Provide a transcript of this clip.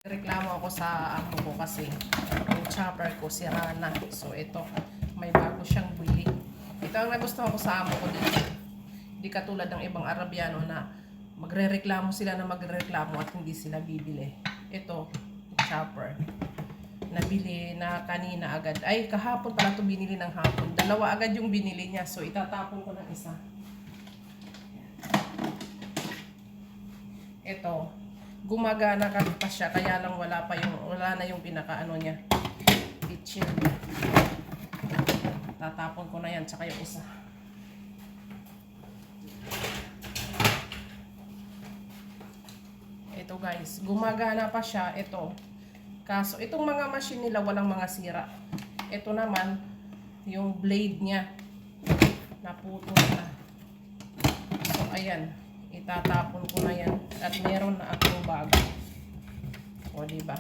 Reklamo ako sa amo ko kasi yung chopper ko sira na. So ito, may bago siyang bili. Ito ang nagustuhan ko sa amo ko dito. Hindi katulad ng ibang Arabiano na magrereklamo sila na magrereklamo at hindi sila bibili. Ito, chopper. Nabili na kanina agad. Ay, kahapon pala ito binili ng hapon. Dalawa agad yung binili niya. So itatapon ko ng isa. Ito, gumagana pa siya, kaya lang wala na yung pinakaano niya, kitchen. Tatapon ko na yan, tsaka yung isa. Ito guys, gumagana pa siya. Ito, kaso itong mga machine nila walang mga sira. Ito naman yung blade niya naputol na. So ayan, itatapon ko na yan at meron na akong bago. O diba?